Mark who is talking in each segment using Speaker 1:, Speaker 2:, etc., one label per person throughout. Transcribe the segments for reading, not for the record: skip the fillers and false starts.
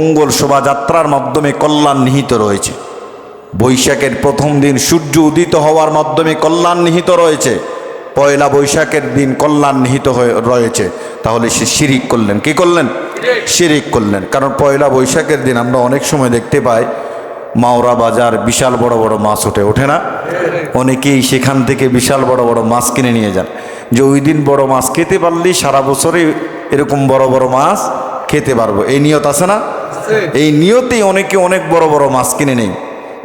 Speaker 1: মঙ্গল শোভাযাত্রার মাধ্যমে কল্যাণ নিহিত রয়েছে। বৈশাখের প্রথম দিন সূর্য উদিত হওয়ার মাধ্যমে কল্যাণ নিহিত রয়েছে। পয়লা বৈশাখের দিন কল্যাণ নিহিত হয়ে রয়েছে। তাহলে সে শিরিক করলেন। কি করলেন? শিরিক করলেন। কারণ পয়লা বৈশাখের দিন আমরা অনেক সময় দেখতে পাই মাওরা বাজার বিশাল বড় বড় মাছ ওঠে না? অনেকেই সেখান থেকে বিশাল বড় বড় মাছ কিনে নিয়ে যান, যে ওই দিন বড় মাছ খেতে পারলেই সারা বছরে এরকম বড় বড় মাছ খেতে পারবো। এই নিয়ত আছে না? এই নিয়তেই অনেকে অনেক বড় বড় মাছ কিনে নেই,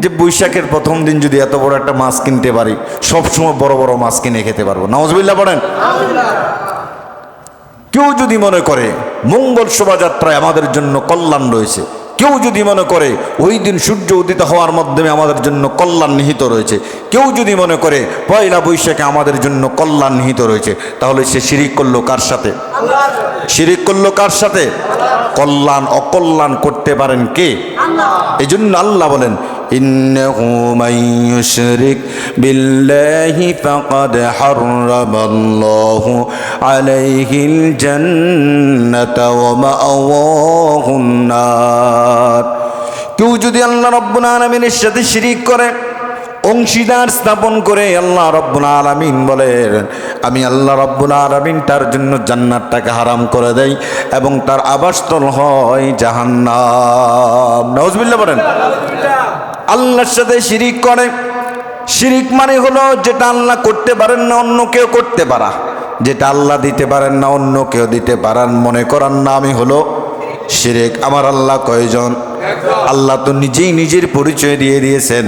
Speaker 1: যে বৈশাখের প্রথম দিন যদি এত বড় একটা মাছ কিনতে পারি, সবসময় বড় বড় মাছ কিনে খেতে পারবো। নাউজুবিল্লাহ পড়েন। কেউ যদি মনে করে মঙ্গল শোভাযাত্রায় আমাদের জন্য কল্যাণ রয়েছে, কেউ যদি মনে করে ওই দিন সূর্য উদিত হওয়ার মাধ্যমে আমাদের জন্য কল্যাণ নিহিত রয়েছে, কেউ যদি মনে করে পয়লা বৈশাখে আমাদের জন্য কল্যাণ নিহিত রয়েছে, তাহলে সে শিরিক করলো কার সাথে? শিরিক করলো কার সাথে? কল্যাণ অকল্যাণ করতে পারেন কে? এই জন্য আল্লাহ বলেন, ইন্নাহু মান ইউশরিক বিল্লাহি ফাকাদ হারামাল্লাহু আলাইহিল জান্নাতা ওয়া মাআওয়াহুন নার। কেউ যদি আল্লাহ রাব্বুল আলামিনের সাথে শিরিক করে, অংশীদার স্থাপন করে, আল্লাহ রাব্বুল আলামিন বলেন আমি আল্লাহ রাব্বুল আলামিন তার জন্য জান্নাতটাকে হারাম করে দেই এবং তার আবাসস্থল হয় জাহান্নাম। নাউজুবিল্লাহ বলেন। আল্লাহর সাথে শিরিক করে। শিরিক মানে হলো যেটা আল্লাহ করতে পারেন না অন্য কেউ করতে পারা, যেটা আল্লাহ দিতে পারেন না অন্য কেউ দিতে পারেন মনে করার নামই হলো শিরিক। আমার আল্লাহ কয়জন? আল্লাহ তো নিজেই নিজের পরিচয় দিয়ে দিয়েছেন।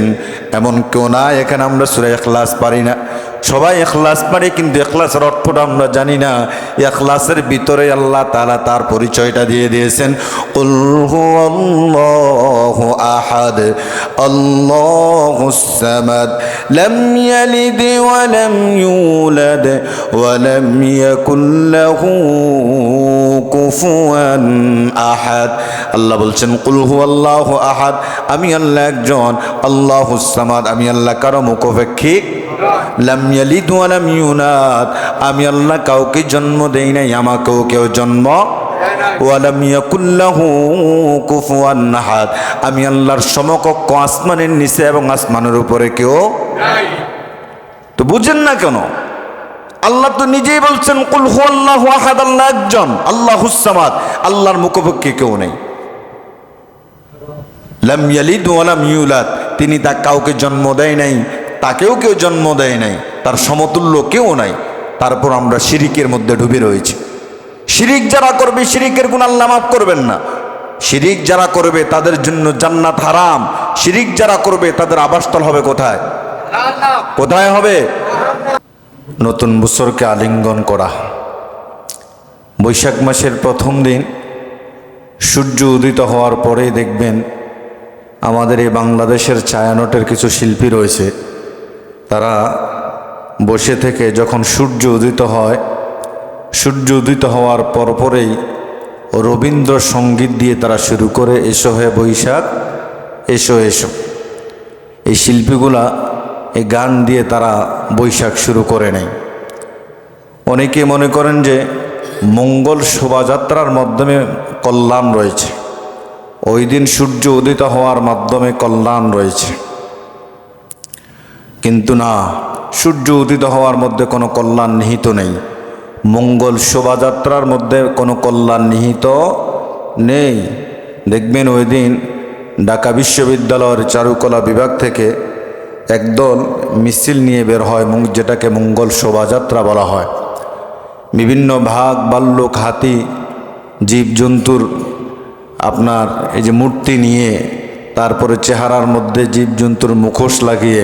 Speaker 1: এমন কেউ না এখানে আমরা সূরা ইখলাস পারি না। সবাই ইখলাস পারি, কিন্তু ইখলাসের অর্থটা আমরা জানি না। ইখলাসের ভিতরে আল্লাহ তাআলা তার পরিচয়টা দিয়ে দিয়েছেন। কুল হুয়াল্লাহু আহাদ আল্লাহুস সামাদ লাম ইয়ালিদ ওয়া লাম ইউলাদ ওয়া লাম ইয়াকুল লাহু কুফুয়ান আহাদ। আল্লাহ বলছেন কুল হুয়াল্লাহু আহাদ, আমি আল্লাহ একজন, আল্লাহুস সামাদ, আমি আল্লাহ কারো মুখাপেক্ষী, লাম ইয়ালিদ ওয়া লাম ইউলাদ, আমি আল্লাহ কাউকে জন্ম দেই নাই, আমাকেও কেউ জন্ম ওয়া লাম ইয়াকুল লাহু কুফুয়ান আহাদ, আমি আল্লাহর সমকক্ষ আসমানের নিচে এবং আসমানের উপরে কেউ নাই। তো বুঝেন না কেন? আল্লাহ তো নিজেই বলছেন কুল হুয়াল্লাহু আহাদ, আল্লাহ একজন, আল্লাহুস সামাদ, আল্লাহর মুখাপেক্ষী কেউ নেই। লাম ইয়ালিদ ওয়া লাম ইউলাদ, তিনি তা কাউকে জন্ম দেয় নাই, তাকেও কেউ জন্ম দেয় নাই, তার সমতুল্য কেউ নাই। তারপর আমরা শিরিকের মধ্যে ডুবে রয়েছি। শিরিক যারা করবে শিরিকের গুনাহ আল্লাহ মাফ করবেন না। শিরিক যারা করবে তাদের জন্য জান্নাত হারাম। শিরিক যারা করবে তাদের আবাসস্থল হবে কোথায়? কোথায় হবে? নতুন বছরকে আলিঙ্গন করা। বৈশাখ মাসের প্রথম দিন সূর্য উদিত হওয়ার পরেই দেখবেন আমাদের এই বাংলাদেশের ছায়ানটের কিছু শিল্পী রয়েছে, তারা বসে থেকে যখন সূর্য উদিত হয়, সূর্য উদিত হওয়ার পরপরেই রবীন্দ্রসঙ্গীত দিয়ে তারা শুরু করে এসো হে বৈশাখ এসো এসো। এই শিল্পীগুলা এই গান দিয়ে তারা বৈশাখ শুরু করে নেয়। অনেকে মনে করেন যে মঙ্গল শোভাযাত্রার মাধ্যমে কল্যাণ রয়েছে, ওই দিন সূর্য উদিত হওয়ার মাধ্যমে কল্যাণ রয়েছে। কিন্তু না, সূর্য উদিত হওয়ার মধ্যে কোনো কল্যাণ নিহিত নেই। মঙ্গল শোভাযাত্রার মধ্যে কোনো কল্যাণ নিহিত নেই। দেখবেন ওই দিন ঢাকা বিশ্ববিদ্যালয়ের চারুকলা বিভাগ থেকে একদল মিছিল নিয়ে বের হয়, যেটাকে মঙ্গল শোভাযাত্রা বলা হয়। বিভিন্ন ভাগ, ভাল্লুক, হাতি, জীবজন্তুর আপনার এই যে মূর্তি নিয়ে, তারপরে চেহারার মধ্যে জীবজন্তুর মুখোশ লাগিয়ে,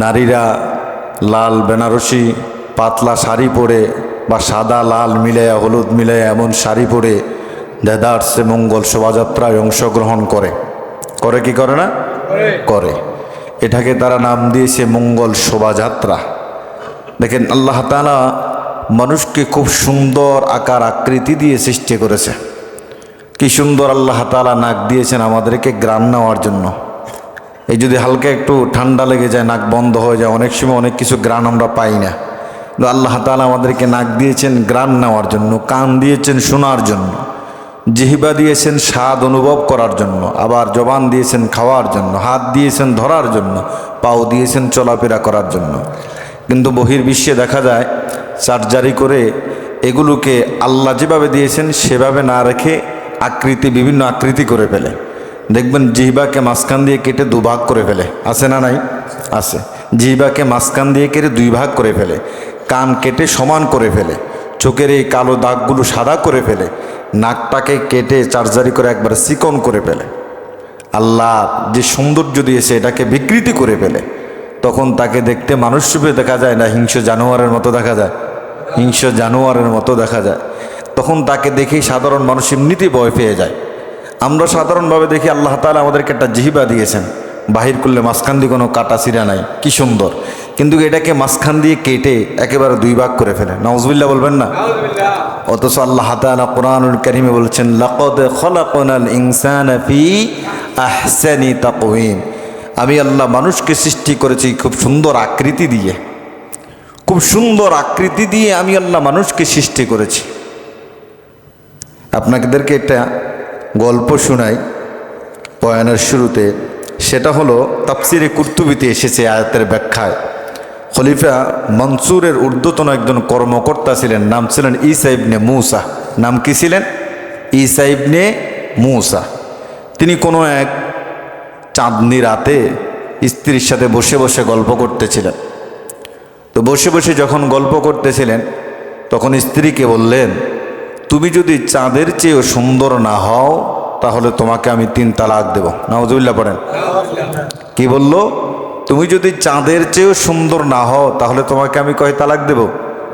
Speaker 1: নারীরা লাল বেনারসি পাতলা শাড়ি পরে বা সাদা লাল মিলাইয়া হলুদ মিলাইয়া এমন শাড়ি পরে দেদারসে মঙ্গল শোভাযাত্রায় অংশগ্রহণ করে। করে কি করে না? করে। এটাকে তারা নাম দিয়েছে মঙ্গল শোভাযাত্রা। দেখেন আল্লাহ তাআলা মানুষকে খুব সুন্দর আকার আকৃতি দিয়ে সৃষ্টি করেছে। কি সুন্দর আল্লাহ তাআলা নাক দিয়েছেন আমাদেরকে গ্রাণ নেওয়ার জন্য। এই যদি হালকা একটু ঠান্ডা লেগে যায়, নাক বন্ধ হয়ে যায়, অনেক সময় অনেক কিছু গ্রাণ আমরা পাই না। আল্লাহ তাআলা আমাদেরকে নাক দিয়েছেন গ্রাণ নেওয়ার জন্য, কান দিয়েছেন শোনার জন্য। জিহ্বা দিয়েছেন স্বাদ অনুভব করার জন্য, আবার জবান দিয়েছেন খাওয়ার জন্য, হাত দিয়েছেন ধরার জন্য, পাও দিয়েছেন চলাফেরা করার জন্য। কিন্তু বহির্বিশ্বে দেখা যায় সার্জারি করে এগুলোকে আল্লাহ যেভাবে দিয়েছেন সেভাবে না রেখে বিভিন্ন আকৃতি করে ফেলে। দেখবেন জিহ্বাকে মাঝখান দিয়ে কেটে দুভাগ করে ফেলে, আছে না নাই? আছে। জিহ্বাকে মাঝখান দিয়ে কেটে দুই ভাগ করে ফেলে, কান কেটে সমান করে ফেলে, চোখের এই কালো দাগগুলো সাদা করে ফেলে, নাকটাকে কেটে সার্জারি করে একবার চিকন করে ফেলে। আল্লাহ যে সৌন্দর্য দিয়েছে এটাকে বিকৃতি করে ফেলে। তখন তাকে দেখতে মানুষ রূপে দেখা যায় না, হিংস্র জানোয়ারের মতো দেখা যায়, হিংস্র জানোয়ারের মতো দেখা যায়। তখন তাকে দেখেই সাধারণ মানুষ এমনিতেই ভয় পেয়ে যায়। আমরা সাধারণভাবে দেখি আল্লাহ তাআলা আমাদেরকে একটা জিহ্বা দিয়েছেন, বাহির করলে মাঝখান দিয়ে কোনো কাটা চিরা নাই, কি সুন্দর। কিন্তু এটাকে মাঝখান দিয়ে কেটে একেবারে দুই ভাগ করে ফেলে। নাউজুবিল্লাহ বলবেন না? অথচ আল্লাহ তাআলা কোরআনুল কারীমে বলছেন, লাকাদ খলাকনাল ইনসানা ফি আহসানি তাকওয়িম। আমি আল্লাহ মানুষকে সৃষ্টি করেছি খুব সুন্দর আকৃতি দিয়ে, খুব সুন্দর আকৃতি দিয়ে আমি আল্লাহ মানুষকে সৃষ্টি করেছি। আপনাদেরকে একটা গল্প শোনাই বয়ানের শুরুতে। সেটা হলো তাফসিরে কুরতুবিতে এসেছে আয়াতের ব্যাখ্যায়। খলিফা মনসুরের ঊর্ধ্বতন একজন কর্মকর্তা ছিলেন, নাম ছিলেন ঈসা ইবনে মূসা। নাম কি ছিলেন? ঈসা ইবনে মূসা। তিনি কোনো এক চাঁদনি রাতে স্ত্রীর সাথে বসে বসে গল্প করতেছিলেন। তো বসে বসে যখন গল্প করতেছিলেন তখন স্ত্রীকে বললেন, তুমি যদি চাঁদের চেয়েও সুন্দর না হও তাহলে তোমাকে আমি 3 তালাক দেব। নাউজুবিল্লাহ পড়েন। কি বলল? তুমি যদি চাঁদের চেয়েও সুন্দর না হও তাহলে তোমাকে আমি কয় তালাক দেব?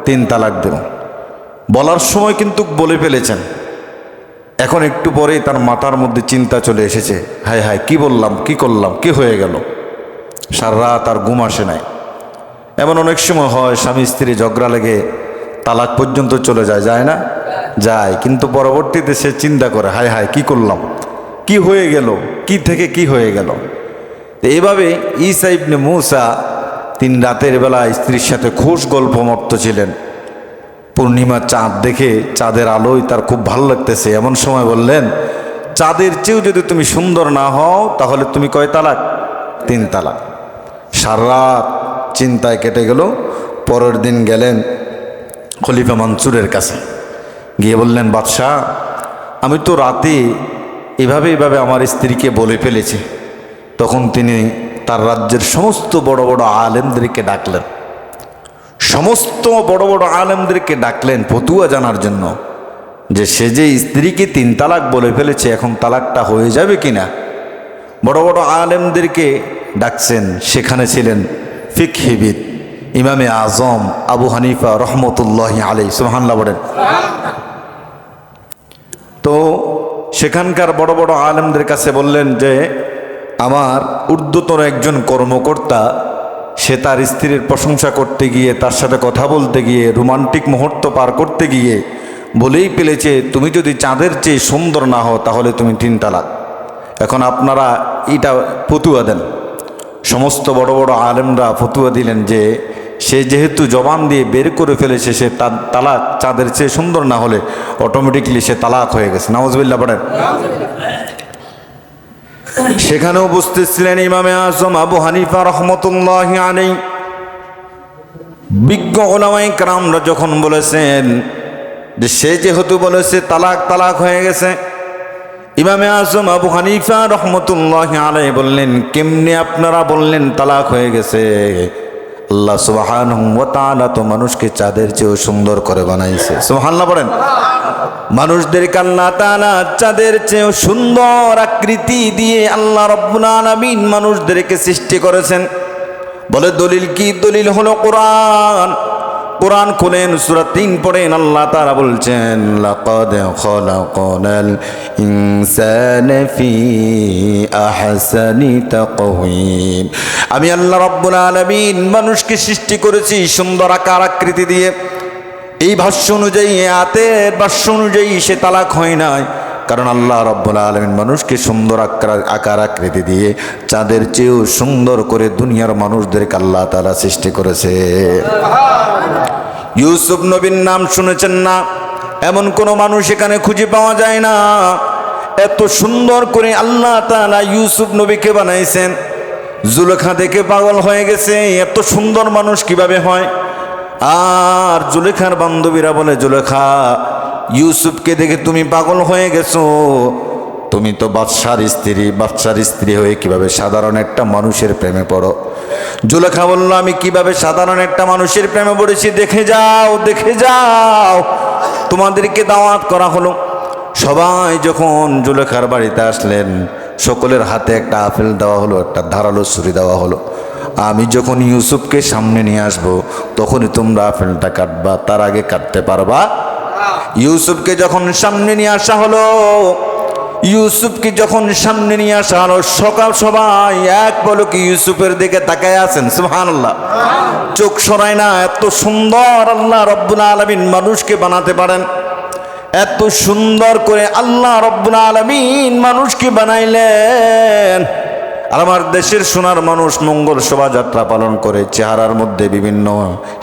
Speaker 1: 3 তালাক দেব। বলার সময় কিন্তু বলে ফেলেছেন। এখন একটু পরেই তার মাথার মধ্যে চিন্তা চলে এসেছে, হায় হায় কি বললাম, কি করলাম, কি হয়ে গেল। সারা রাত আর ঘুম আসে নাই। এমন অনেক সময় হয় স্বামী স্ত্রী ঝগড়া লেগে তালাক পর্যন্ত চলে যায়, যায় না? যায়। কিন্তু পরবর্তীতে সে চিন্তা করে, হায় হায় কি করলাম, কি হয়ে গেল, কি থেকে কি হয়ে গেল। এইভাবে ঈসা ইবনে মূসা 3 রাতের বেলা স্ত্রীর সাথে খুশ গল্প মত্ত ছিলেন। পূর্ণিমার চাঁদ দেখে চাঁদের আলোয় তার খুব ভালো লাগতেছে। এমন সময় বললেন, চাঁদের চেয়েও যদি তুমি সুন্দর না হও তাহলে তুমি কয় তালাক? 3 তালাক। সারা রাত চিন্তায় কেটে গেল। পরের দিন গেলেন খলিফা মনসুরের কাছে, গিয়ে বললেন, বাদশাহ আমি তো রাতে এভাবে আমার স্ত্রীকে বলে ফেলেছি। তখন তিনি তার রাজ্যের সমস্ত বড় বড় আলেমদেরকে ডাকলেন, সমস্ত বড় বড় আলেমদেরকে ডাকলেন ফতুয়া জানার জন্য যে সে যে স্ত্রীকে 3 তালাক বলে ফেলেছে এখন তালাকটা হয়ে যাবে কিনা। বড় বড় আলেমদেরকে ডাকছেন। সেখানে ছিলেন ফিকহিবিদ ইমামে আজম আবু হানিফা রহমতুল্লাহি আলাইহি, সুবহানাল্লাহ বলেন। তো সেখানকার বড় বড় আলেমদের কাছে বললেন যে আমার ঊর্ধ্বতন একজন কর্মকর্তা, সে তার স্ত্রীর প্রশংসা করতে গিয়ে, তার সাথে কথা বলতে গিয়ে, রোমান্টিক মুহূর্ত পার করতে গিয়ে বলেই ফেলেছে, তুমি যদি চাঁদের চেয়ে সুন্দর না হও তাহলে তুমি 3 তালাক। এখন আপনারা এটা ফতুয়া দেন। সমস্ত বড় বড় আলেমরা ফতুয়া দিলেন যে সে যেহেতু জবান দিয়ে বের করে ফেলেছে সে তালাক চাঁদের চেয়ে সুন্দর না হলে অটোমেটিকলি সে তালাক হয়ে গেছে। নাউজুবিল্লাহ পড়েন। সেখানে উপস্থিত ছিলেন ইমামে আজম আবু হানিফা রহমতুল্লাহি আলাইহি। বিজ্ঞ উলামায়ে কেরামরা যখন বলেছেন যে সে যেহেতু বলেছে তালাক হয়ে গেছে, ইমামে আজম আবু হানিফা রহমতুল্লাহি আলাইহি বললেন, কেমনে আপনারা বললেন তালাক হয়ে গেছে? আল্লাহ সুবহানাহু ওয়া তাআলা তো মানুষকে চাঁদের চেয়েও সুন্দর করে বানাইছে। সুবহানাল্লাহ বলেন। মানুষদেরকে আল্লাহ তাআলা চাঁদের চেয়েও সুন্দর আকৃতি দিয়ে আল্লাহ রাব্বুল আলামিন মানুষদেরকে সৃষ্টি করেছেন। বলে দলিল কি? দলিল হলো কোরআন। কোরআন খুলেন, সূরা 3 পড়েন, আল্লাহ তাআলা বলছেন, লাকাদ খলাকনাল ইনসানা ফি আহসানি তাকওয়িম। আমি আল্লাহ রাব্বুল আলামিন মানুষকে সৃষ্টি করেছি সুন্দর আকার আকৃতি দিয়ে। এই ভাষ্য অনুযায়ী, আয়াতের ভাষ্য অনুযায়ী সে তালাক হয় নাই, কারণ আল্লাহ রাব্বুল আলামিন মানুষকে সুন্দর আকার আকৃতি দিয়ে চাঁদের চেয়েও সুন্দর করে দুনিয়ার মানুষদেরকে আল্লাহ তাআলা সৃষ্টি করেছে। ইউসুফ নবীর নাম শুনেছেন না? এমন কোনো মানুষ এখানে খুঁজে পাওয়া যায় না। এত সুন্দর করে আল্লাহ তাআলা ইউসুফ নবীকে বানাইছেন। জুলেখা দেখে পাগল হয়ে গেছে, এত সুন্দর মানুষ কিভাবে হয়। আর জুলেখার বান্ধবীরা বলে, জুলেখা, ইউসুফকে দেখে তুমি পাগল হয়ে গেছো, তুমি তো বাদশার স্ত্রী, বাদশার স্ত্রী হয়ে কিভাবে সাধারণ একটা মানুষের প্রেমে পড়ো? জুলেখা বলল, আমি কিভাবে সাধারণ একটা মানুষের প্রেমে পড়েছি দেখে যাও, দেখে যাও। তোমাদেরকে দাওয়াত করা হলো। সবাই যখন জুলেখার বাড়িতে আসলেন, সকলের হাতে একটা আপেল দেওয়া হলো, একটা ধারালো ছুরি দেওয়া হলো। আমি যখন ইউসুফকে সামনে নিয়ে আসব, তখনই তোমরা আপেলটা কাটবা, তার আগে কাটতে পারবা? ইউসুফকে যখন সামনে নিয়ে আসা হলো, ইউসুফকে যখন সামনে নিয়ে আসা হলো, সবাই এক পলকে ইউসুফের দিকে তাকায় আছেন। সুবহানাল্লাহ, চোখ সরায় না। এত সুন্দর আল্লাহ রব্বুল আলামিন মানুষকে বানাতে পারেন। এত সুন্দর করে আল্লাহ রব্বুল আলামিন মানুষকে বানাইলেন। আর আমার দেশের সোনার মানুষ মঙ্গল শোভাযাত্রা পালন করে, চেহারার মধ্যে বিভিন্ন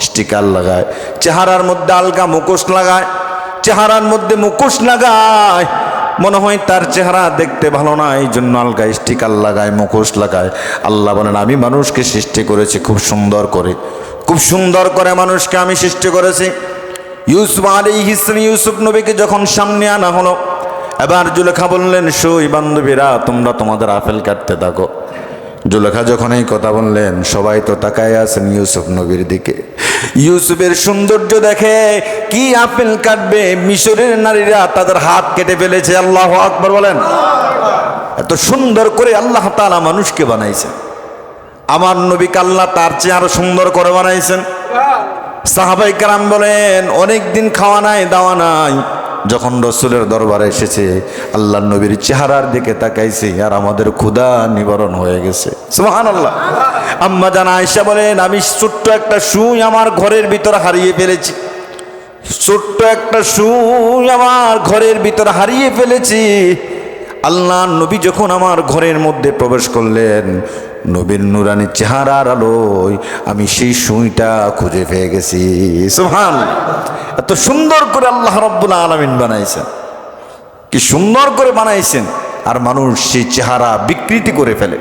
Speaker 1: স্টিকার লাগায়, চেহারার মধ্যে আলগা মুখোশ লাগায়, চেহারার মধ্যে মুখোশ লাগায়। মনে হয় তার চেহারা দেখতে ভালো না, এই জন্য আলগা স্টিকার লাগায়, মুখোশ লাগায়। আল্লাহ বলেন, আমি মানুষকে সৃষ্টি করেছি খুব সুন্দর করে, খুব সুন্দর করে মানুষকে আমি সৃষ্টি করেছি। ইউসুফ আলাইহিস সালাম, ইউসুফ নবীকে যখন সামনে আনা হলো, এবার জুলেখা বললেন, সই বান্ধবীরা, তোমরা তোমাদের আপেল কাটতে থাকো। জুলেখা যখন এই কথা বললেন, সবাই তো তাকায় আছেন ইউসুফ নবীর দিকে। ইউসুফের সৌন্দর্য দেখে কি আপেল কাটবে, মিশরের নারীরা তাদের হাত কেটে ফেলেছে। আল্লাহু আকবার বলেন। এত সুন্দর করে আল্লাহ তাআলা মানুষকে বানাইছেন। আমার নবীকে আল্লাহ তার চেয়ে আরো সুন্দর করে বানাইছেন। সাহাবায়ে কেরাম বলেন, অনেক দিন খাওয়া নাই, দাওয়া নাই, যখন রসুলের দরবারে এসেছে, আল্লাহ নবীর চেহারার দিকে তাকাইছে, আর আমাদের ক্ষুধা নিবারণ হয়ে গেছে। সুবহানাল্লাহ। আম্মা জান আয়েশা বলেন, আমি ছোট্ট একটা সুই আমার ঘরের ভিতর হারিয়ে ফেলেছি, ছোট্ট একটা সুই আমার ঘরের ভিতর হারিয়ে ফেলেছি। আল্লাহ নবী যখন আমার ঘরের মধ্যে প্রবেশ করলেন, নবীর নুরানি চেহারার আলোয় আমি সেই সুইটা খুঁজে পেয়ে গেছি। সুবহানাল্লাহ। এত সুন্দর করে আল্লাহ রাব্বুল আলামিন বানাইছেন, কি সুন্দর করে বানাইছেন। আর মানুষ সেই চেহারা বিকৃতি করে ফেলে,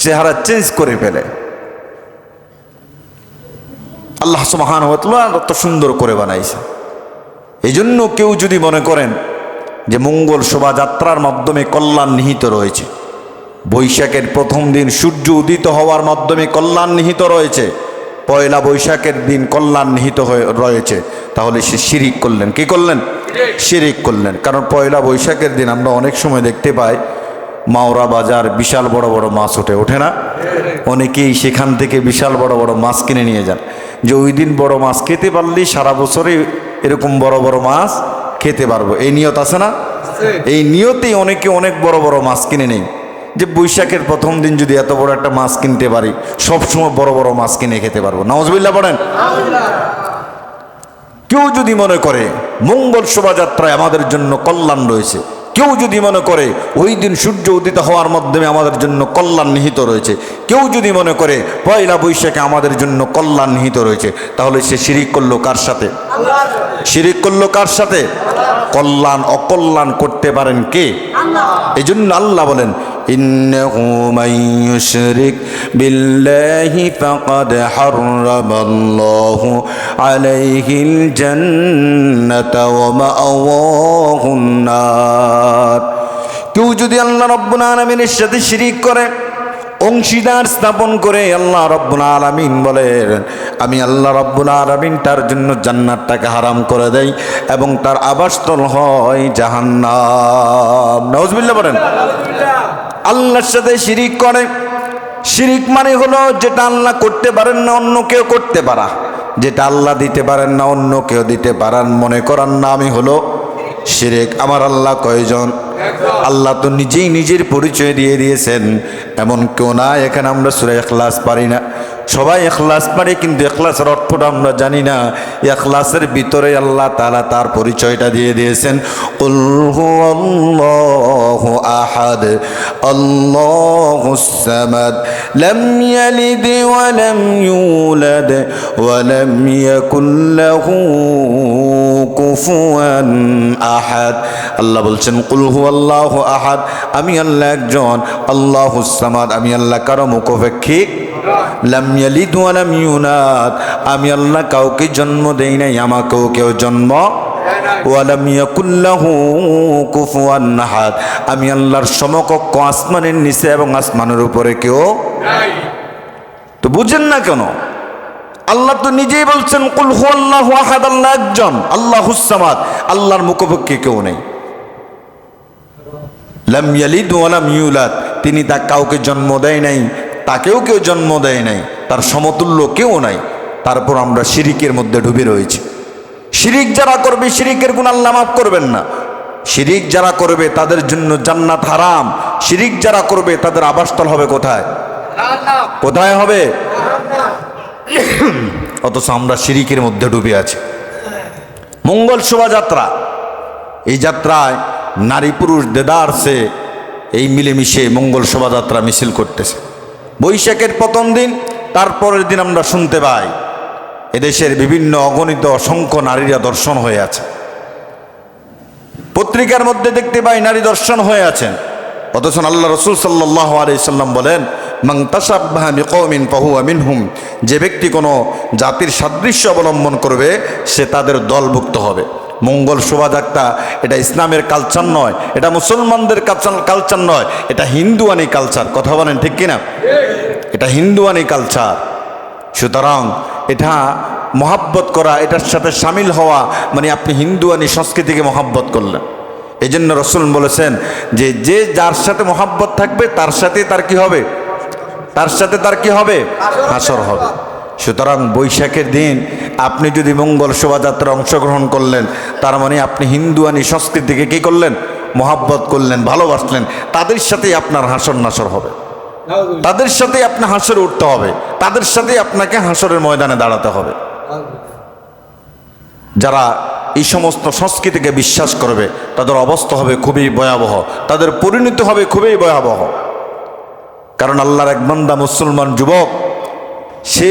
Speaker 1: চেহারা চেঞ্জ করে ফেলে। আল্লাহ সুবহানাহু ওয়া তাআলা এত সুন্দর করে বানাইছেন। এই জন্য কেউ যদি মনে করেন যে মঙ্গল শোভাযাত্রার মাধ্যমে কল্যাণ নিহিত রয়েছে, বৈশাখের প্রথম দিন সূর্য উদিত হওয়ার মাধ্যমে কল্যাণ নিহিত রয়েছে, পয়লা বৈশাখের দিন কল্যাণ নিহিত হয়ে রয়েছে, তাহলে সে শিরিক করলেন। কি করলেন? শিরিক করলেন। কারণ পয়লা বৈশাখের দিন আমরা অনেক সময় দেখতে পাই মাওরা বাজার বিশাল বড় বড় মাছ ওঠে না? অনেকেই সেখান থেকে বিশাল বড় বড় মাছ কিনে নিয়ে যান, যে ওই দিন বড় মাছ খেতে পারলেই সারা বছরে এরকম বড় বড় মাছ খেতে পারবো, এই নিয়ত আছে না? এই নিয়তেই অনেকে অনেক বড় বড় মাছ কিনে নেই, যে বৈশাখের প্রথম দিন যদি এত বড় একটা মাছ কিনতে পারি, সবসময় বড় বড় মাছ কিনে খেতে পারবো। নাউজুবিল্লাহ পড়েন। কেউ যদি মনে করে মঙ্গল শোভাযাত্রায় আমাদের জন্য কল্যাণ রয়েছে, কেউ যদি মনে করে ওই দিন সূর্য উদিত হওয়ার মাধ্যমে আমাদের জন্য কল্যাণ নিহিত রয়েছে, কেউ যদি মনে করে পয়লা বৈশাখে আমাদের জন্য কল্যাণ নিহিত রয়েছে, তাহলে সে শিরিক করলো কার সাথে? শিরিক করলো কার সাথে? কল্যাণ অকল্যাণ করতে পারেন কে? এই জন্য আল্লাহ বলেন, ইন্নাহু মান ইউশরিক বিল্লাহি ফাকাদ হারামাল্লাহু আলাইহিল জান্নাতা ওয়া মাআওয়াহুন নার। কেউ যদি আল্লাহ রাব্বুল আলামিনের সাথে শিরিক করে, অংশীদার স্থাপন করে, আল্লাহ রাব্বুল আলামিন বলেন, আমি আল্লাহ রাব্বুল আলামিন তার জন্য জান্নাতটাকে হারাম করে দেই এবং তার আবাসস্থল হয় জাহান্নাম। নাউজুবিল্লাহ বলেন। আল্লাহর সাথে শিরিক করে, শিরিক মানে হলো যেটা আল্লাহ করতে পারেন না অন্য কেউ করতে পারা, যেটা আল্লাহ দিতে পারেন না অন্য কেউ দিতে পারেন মনে করার নামই হলো শিরিক। আমার আল্লাহ কয়জন? আল্লাহ তো নিজেই নিজের পরিচয় দিয়ে দিয়েছেন। এমন কেউ না এখানে আমরা সূরা ইখলাস পারি না, সবাই ইখলাস পারে, কিন্তু ইখলাসের অর্থটা আমরা জানি না। ইখলাসের ভিতরে আল্লাহ তাআলা তার পরিচয়টা দিয়ে দিয়েছেন, কুল হুয়াল্লাহু আহাদ আল্লাহুস সামাদ লাম ইয়ালিদ ওয়া লাম ইউলাদ ওয়া লাম ইয়াকুল লাহু কুফুয়ান আহাদ। আল্লাহ বলছেন কুল হুয়াল্লাহু আহাদ, আমি আল্লাহ একজন, আল্লাহুস সামাদ, আমি আল্লাহ কারো মুখাপেক্ষী, লাম ইয়ালিদ ওয়া লাম ইউলাদ, আমি আল্লাহ কাউকে জন্ম দেই নাই, আমাকেও কেউ জন্ম, ওয়া লাম ইয়াকুল লাহু কুফুয়ান আহাদ, আমি আল্লাহর সমকক্ষ আসমানের নিচে এবং আসমানের উপরে কেউ নাই। তো বুঝেন না কেন? আল্লাহ তো নিজেই বলছেন কুল হুয়াল্লাহু আহাদ, আল্লাহ একজন, আল্লাহুস সামাদ, আল্লাহর মুখাপেক্ষী কেউ নেই। লাম ইয়ালিদ ওয়া লাম ইউলাদ, তিনি তা কাউকে জন্ম দেয় নাই, তাকেও কেউ জন্ম দেয় নাই, তার সমতুল্য কেউ নাই। তারপর আমরা শিরিকের মধ্যে ডুবে রয়েছি। শিরিক যারা করবে শিরিকের গুনাহ আল্লাহ মাফ করবেন না। শিরিক যারা করবে তাদের জন্য জান্নাত হারাম। শিরিক যারা করবে তাদের আবাসস্থল হবে কোথায়? কোথায় হবে? অথচ আমরা শিরিকের মধ্যে ডুবে আছি। মঙ্গল শোভাযাত্রা, এই যাত্রায় নারী পুরুষ দেদারসে এই মিলেমিশে মঙ্গল শোভাযাত্রা মিছিল করতেছে। বৈশাখের প্রথম দিন, তারপরের দিন আমরা শুনতে পাই এদেশের বিভিন্ন অগণিত অসংখ্য নারীরা দর্শন হয়ে আছে। পত্রিকার মধ্যে দেখতে পাই নারী দর্শন হয়ে আছেন। অথচ আল্লাহ রসুল সাল্লাল্লাহু আলাইহি সাল্লাম বলেন মান তাশাব্বাহা বিকওমিন ফাহুয়া মিনহুম, যে ব্যক্তি কোনো জাতির সাদৃশ্য অবলম্বন করবে সে তাদের দলভুক্ত হবে। মঙ্গল শোভাযাত্রা এটা ইসলামের কালচার নয়, এটা মুসলমানদের কালচার নয়, এটা হিন্দুয়ানি কালচার। কথা বলেন ঠিক কিনা? এটা হিন্দুয়ানি কালচার। সুতরাং এটা মহাব্বত করা, এটার সাথে সামিল হওয়া মানে আপনি হিন্দুয়ানি সংস্কৃতিকে মহাব্বত করলেন। এই জন্য রসুল বলেছেন যে যে যার সাথে মহাব্বত থাকবে তার সাথে তার কি হবে? তার সাথে তার কি হবে? হাসর হবে। সুতরাং বৈশাখের দিন আপনি যদি মঙ্গল শোভাযাত্রায় অংশগ্রহণ করলেন, তার মানে আপনি হিন্দুয়ানি সংস্কৃতিকে কি করলেন? মহাব্বত করলেন, ভালোবাসলেন। তাদের সাথেই আপনার হাসর নাসর হবে, তাদের সাথেই আপনি হাসরে উঠতে হবে, তাদের সাথেই আপনাকে হাসরের ময়দানে দাঁড়াতে হবে। যারা এই সমস্ত সংস্কৃতিকে বিশ্বাস করবে তাদের অবস্থা হবে খুবই ভয়াবহ, তাদের পরিণতি হবে খুবই ভয়াবহ। কারণ আল্লাহর এক বান্দা মুসলমান যুবক, সে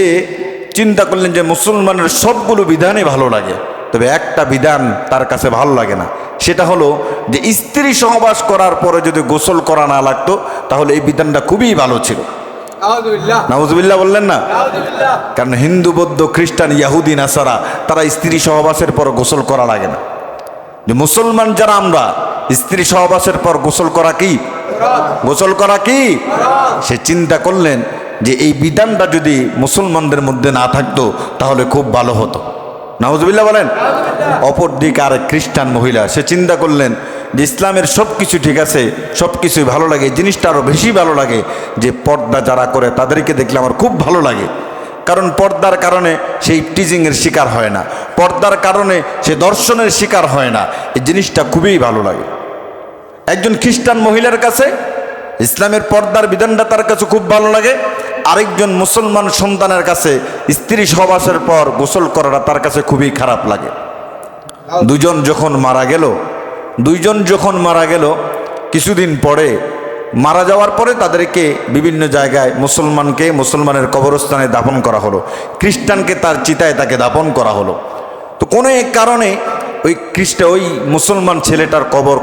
Speaker 1: চিন্তা করলেন যে মুসলমানের সবগুলো বিধানই ভালো লাগে, তবে একটা বিধান তার কাছে ভালো লাগে না। সেটা হলো যে স্ত্রী সহবাস করার পরে যদি গোসল করা না লাগতো তাহলে এই বিধানটা খুবই ভালো ছিল। নাউজুবিল্লাহ বললেন না? কারণ হিন্দু, বৌদ্ধ, খ্রিস্টান, ইয়াহুদি, নাসারা তারা স্ত্রী সহবাসের পর গোসল করা লাগে না। যে মুসলমান যারা আমরা, স্ত্রী সহবাসের পর গোসল করা কি? গোসল করা কি? সে চিন্তা করলেন যে এই বিধানটা যদি মুসলমানদের মধ্যে না থাকতো তাহলে খুব ভালো হতো। নাউজুবিল্লাহ বলেন। অপরদিকে আরেক খ্রিস্টান মহিলা, সে চিন্তা করলেন যে ইসলামের সব কিছু ঠিক আছে, সব কিছুই ভালো লাগে, জিনিসটা আরও বেশি ভালো লাগে যে পর্দা যারা করে তাদেরকে দেখলে আমার খুব ভালো লাগে। কারণ পর্দার কারণে সেই টিজিংয়ের শিকার হয় না, পর্দার কারণে সে দর্শনের শিকার হয় না, এই জিনিসটা খুবই ভালো লাগে। একজন খ্রিস্টান মহিলার কাছে ইসলামের পর্দার বিধানটা তার কাছে খুব ভালো লাগে, আরেকজন মুসলমান সন্তানের কাছে স্ত্রী সহবাসের পর গোসল করাটা তার কাছে খুবই খারাপ লাগে। দুজন যখন মারা গেল, কিছুদিন পরে মারা যাওয়ার পরে তাদেরকে বিভিন্ন জায়গায় মুসলমানের কবরস্থানে দাফন করা হলো, খ্রিস্টানকে তার চিতায় তাকে দাফন করা হলো। তো কোনো এক কারণে ওই মুসলমান ছেলেটার কবর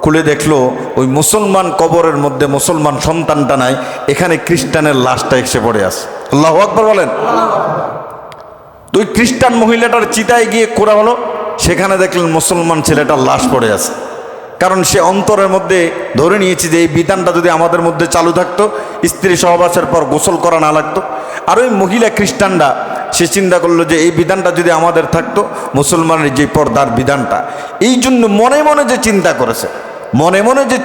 Speaker 1: খুলে দেখলো ওই মুসলমান কবরের মধ্যে মুসলমান সন্তানটা নাই, এখানে খ্রিস্টানের লাশটা এসে পড়ে আছে। আল্লাহু আকবার বলেন। তো ওই খ্রিস্টান মহিলাটার চিতায় গিয়ে খোঁড়া হলো, সেখানে দেখলেন মুসলমান ছেলেটার লাশ পড়ে আছে। কারণ সে অন্তরের মধ্যে ধরে নিয়েছে যে এই বিধানটা যদি আমাদের মধ্যে চালু থাকতো, স্ত্রী সহবাসের পর গোসল করা না লাগতো। আর ওই মহিলা খ্রিস্টানরা সে চিন্তা করলো যে এই বিধানটা যদি আমাদের থাকতো, মুসলমানের যে পর্দার বিধানটা, এই জন্য মনে মনে যে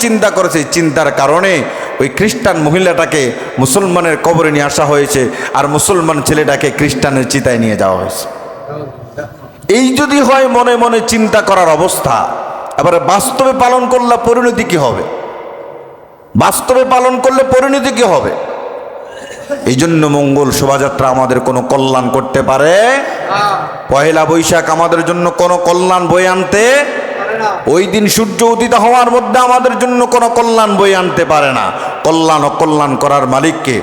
Speaker 1: চিন্তা করেছে, চিন্তার কারণে ওই খ্রিস্টান মহিলাটাকে মুসলমানের কবরে নিয়ে আসা হয়েছে, আর মুসলমান ছেলেটাকে খ্রিস্টানের চিতায় নিয়ে যাওয়া হয়েছে। এই যদি হয় মনে মনে চিন্তা করার অবস্থা, এবারে বাস্তবে পালন করলে পরিণতি কি হবে? এই জন্য মঙ্গল শোভাযাত্রা আমাদের কোনো কল্যাণ করতে পারে, পহেলা বৈশাখ আমাদের জন্য কোনো কল্যাণ বয়ে আনতে, ওই দিন সূর্য উদিত হওয়ার মধ্যে আমাদের জন্য কোনো কল্যাণ বয়ে আনতে পারে না। কল্যাণ অকল্যাণ করার মালিককে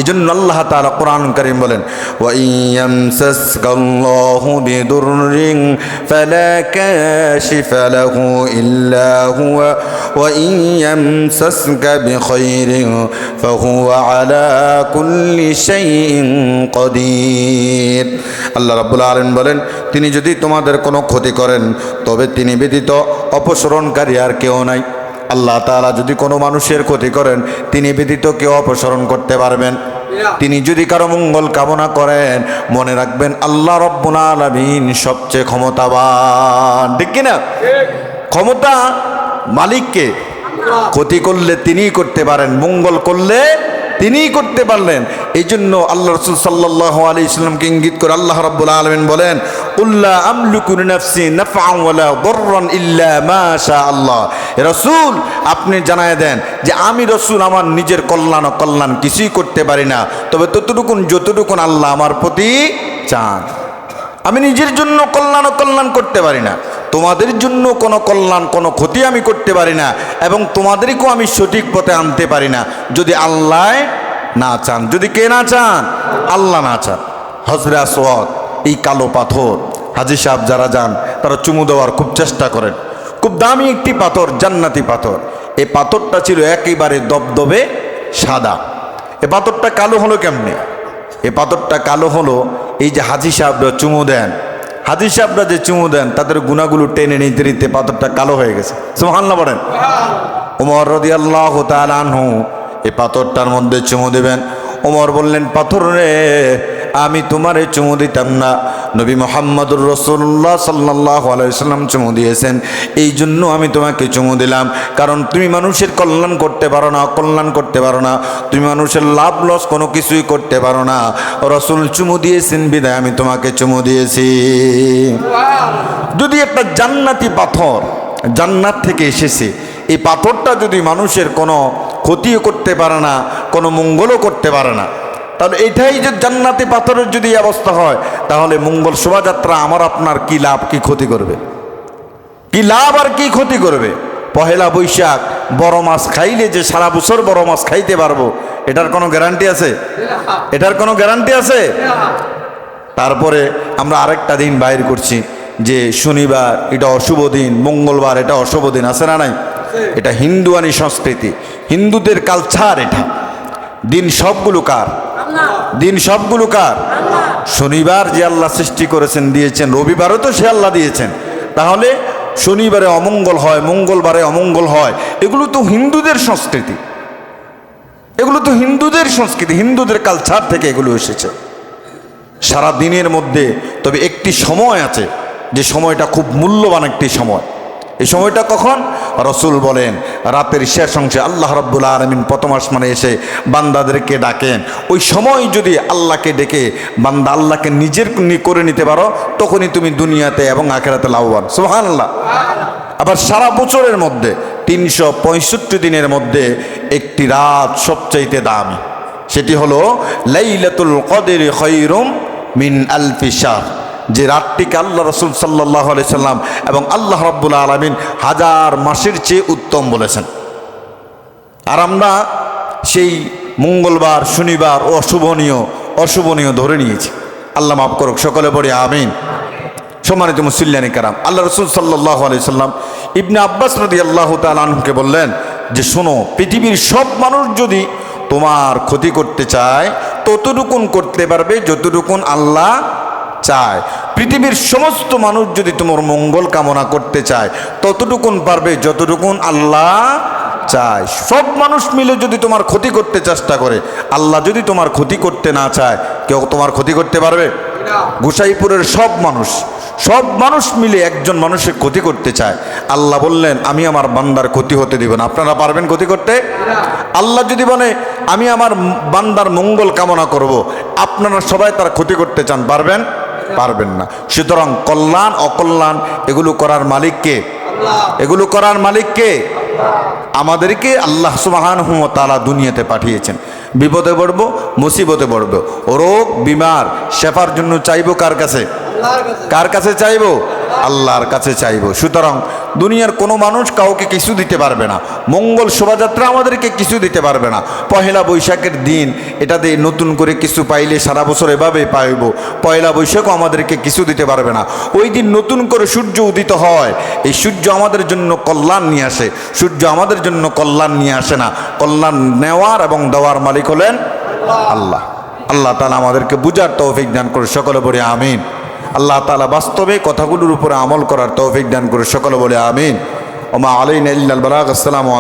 Speaker 1: এই জন্য আল্লাহ তাআলা কোরআন কারীম বলেন, ওয়া ইয়ামসাসকাল্লাহু বিদুররিন ফালা কাশিফা লাহু ইল্লা হুয়া ওয়া ইয়ামসাসকা বিখাইরিন ফাহুয়া আলা কুল্লি শাইইন কাদির। আল্লাহ রাব্বুল আলামিন বলেন, তিনি যদি তোমাদের কোনো ক্ষতি করেন তবে তিনি ব্যতীত অপসরণকারী আর কেউ নাই। আল্লাহ তাআলা যদি কোনো মানুষের ক্ষতি করেন তিনি ব্যতীত কেউ অপসারণ করতে পারবেন। তিনি যদি কারো মঙ্গল কামনা করেন মনে রাখবেন আল্লাহ রব্বুল আলামিন সবচেয়ে ক্ষমতাবান। ঠিক কিনা? ক্ষমতা মালিককে, ক্ষতি করলে তিনিই করতে পারেন, মঙ্গল করলে তিনিই করতে পারলেন। এই জন্য আল্লাহ রাসূল সাল্লাল্লাহু আলাইহি সাল্লামকে ইঙ্গিত করে আল্লাহ রাব্বুল আলামিন বলেন, কুল্লা আমলিকু লিনাফসি নাফআন ওয়ালা দাররান ইল্লা মা শা আল্লাহ। রাসূল আপনি জানায় দেন যে আমি রাসূল আমার নিজের কল্যাণ ও কল্যাণ কিছুই করতে পারি না, তবে যতটুকুন আল্লাহ আমার প্রতি চান। আমি নিজের জন্য কল্যাণ ও কল্যাণ করতে পারি না, তোমাদের জন্য কোনো কল্যাণ কোনো ক্ষতি আমি করতে পারি না, এবং তোমাদেরকেও আমি সঠিক পথে আনতে পারি না যদি আল্লাহ না চান। যদি কে না চান? আল্লাহ না চান। হজরে আসওয়াদ, এই কালো পাথর, হাজী সাহেব যারা যান তারা চুমু দেওয়ার খুব চেষ্টা করেন। খুব দামি একটি পাথর, জান্নাতি পাথর। এই পাথরটা ছিল একেবারে দবদবে সাদা। এই পাথরটা কালো হলো কেমনে? এই পাথরটা কালো হলো এই যে হাজী সাহেবরা চুমু দেন, হাজী সাহেবরা যে চুমু দেন তাদের গুণাগুলো টেনে নিতে নিতে পাথরটা কালো হয়ে গেছে। সুবহানাল্লাহ বলেন। ওমর রাদিয়াল্লাহু তাআলা আনহু এই পাথরটার মধ্যে চুমু দেবেন। ওমর বললেন, পাথর রে, আমি তোমারে চুমু দিতাম না, নবী মুহাম্মদুর রাসূলুল্লাহ সাল্লাল্লাহু আলাইহি ওয়াসাল্লাম চুমু দিয়েছেন, এই জন্য আমি তোমাকে চুমু দিলাম। কারণ তুমি মানুষের কল্যাণ করতে পারো না, অকল্যাণ করতে পারো না, তুমি মানুষের লাভ লস কোনো কিছুই করতে পারো না। রাসূল চুমু দিয়েছেন বিদায় আমি তোমাকে চুমু দিয়েছি। যদি একটা জান্নাতি পাথর জান্নাত থেকে এসেছে, এই পাথরটা যদি মানুষের কোনো ক্ষতিও করতে পারে না, কোনো মঙ্গলও করতে পারে না, তাহলে এটাই যে জান্নাতি পাথরের যদি অবস্থা হয়, তাহলে মঙ্গল শোভাযাত্রা আমার আপনার কি লাভ কি ক্ষতি করবে? কি লাভ আর কি ক্ষতি করবে? পহেলা বৈশাখ বড় মাছ খাইলে যে সারা বছর বড় মাছ খাইতে পারবো, এটার কোনো গ্যারান্টি আছে? এটার কোনো গ্যারান্টি আছে? তারপরে আমরা আরেকটা দিন বাইর করছি যে শনিবার এটা অশুভ দিন, মঙ্গলবার এটা অশুভ দিন, আছে না নাই? এটা হিন্দুয়ানি সংস্কৃতি, হিন্দুদের কালচার। এটা দিন সবগুলো কার? দিন সবগুলো কার? শনিবার যে আল্লাহ সৃষ্টি করেছেন দিয়েছেন, রবিবারও তো সে আল্লাহ দিয়েছেন, তাহলে শনিবারে অমঙ্গল হয়, মঙ্গলবারে অমঙ্গল হয়, এগুলো তো হিন্দুদের সংস্কৃতি, এগুলো তো হিন্দুদের সংস্কৃতি, হিন্দুদের কালচার থেকে এগুলো এসেছে। সারা দিনের মধ্যে তবে একটি সময় আছে যে সময়টা খুব মূল্যবান একটি সময়। এই সময়টা কখন? রাসূল বলেন রাতের শেষ অংশে আল্লাহ রাব্বুল আলামিন প্রথম আসমানে এসে বান্দাদেরকে ডাকেন। ওই সময় যদি আল্লাহকে ডেকে বান্দা আল্লাহকে নিজের করে নিতে পারো, তখনই তুমি দুনিয়াতে এবং আখিরাতে লাভবান। সুবহানাল্লাহ। আবার সারা বছরের মধ্যে 365 দিনের মধ্যে একটি রাত সবচাইতে দামি, সেটি হলো লাইলাতুল কদর খায়রুম মিন আলফি শাহর। যে রাতটিকে আল্লাহ রাসূল সাল্লাল্লাহু আলাইহি সাল্লাম এবং আল্লাহ রাব্বুল আলামিন হাজার মাসের চেয়ে উত্তম বলেছেন। আর আমরা সেই মঙ্গলবার শনিবার অশুভনীয় ধরে নিয়েছি। আল্লাহ মাফ করুক, সকলে পড়ি আমিন। সম্মানিত মুসল্লিয়ানে কেরাম, আল্লাহ রাসূল সাল্লাল্লাহু আলাইহি সাল্লাম ইবনে আব্বাস রাদিয়াল্লাহু তাআলা আনহুকে বললেন যে শোনো, পৃথিবীর সব মানুষ যদি তোমার ক্ষতি করতে চায় ততটুকুন করতে পারবে যতটুকুন আল্লাহ চায়। পৃথিবীর সমস্ত মানুষ যদি তোমার মঙ্গল কামনা করতে চায় ততটুকুন পারবে যতটুকুন আল্লাহ চায়। সব মানুষ মিলে যদি তোমার ক্ষতি করতে চেষ্টা করে, আল্লাহ যদি তোমার ক্ষতি করতে না চায়, কেউ তোমার ক্ষতি করতে পারবে? গোসাইপুরের সব মানুষ মিলে একজন মানুষের ক্ষতি করতে চায়, আল্লাহ বললেন আমি আমার বান্দার ক্ষতি হতে দিব না। আপনারা পারবেন ক্ষতি করতে? আল্লাহ যদি বলে আমি আমার বান্দার মঙ্গল কামনা করব, আপনারা সবাই তার ক্ষতি করতে চান, পারবেন? পারবেন না। সুতরাং কল্যাণ অকল্যাণ এগুলো করার মালিক কে? এগুলো করার মালিক কে? আমাদেরকে আল্লাহ সুবহানাহু ওয়া তাআলা দুনিয়াতে পাঠিয়েছেন। বিপদে পড়বো, মুসিবতে পড়বো, রোগ বিমার শেফার জন্য চাইবো কার কাছে? কার কাছে চাইবো? আল্লাহর কাছে চাইবো। সুতরাং দুনিয়ার কোনো মানুষ কাউকে কিছু দিতে পারবে না। মঙ্গল শোভাযাত্রা আমাদেরকে কিছু দিতে পারবে না। পহেলা বৈশাখের দিন এটাতে নতুন করে কিছু পাইলে সারা বছর এভাবে পাইব। পয়লা বৈশাখও আমাদেরকে কিছু দিতে পারবে না। ওই দিন নতুন করে সূর্য উদিত হয়। এই সূর্য আমাদের জন্য কল্যাণ নিয়ে আসে। সূর্য আমাদের জন্য কল্যাণ নিয়ে আসে না। কল্যাণ নেওয়ার এবং দেওয়ার মালিক হলেন আল্লাহ। আল্লাহ তাআলা আমাদেরকে বুঝার তৌফিক দান করে, সকলে বলে আমিন। আল্লাহ তাআলা বাস্তবে কথাগুলোর উপরে আমল করার তৌফিক দান করে, সকলে বলে আমিন। ওমা আলাইনা ইল্লাল বালাগ। আসসালামু আলাইকুম।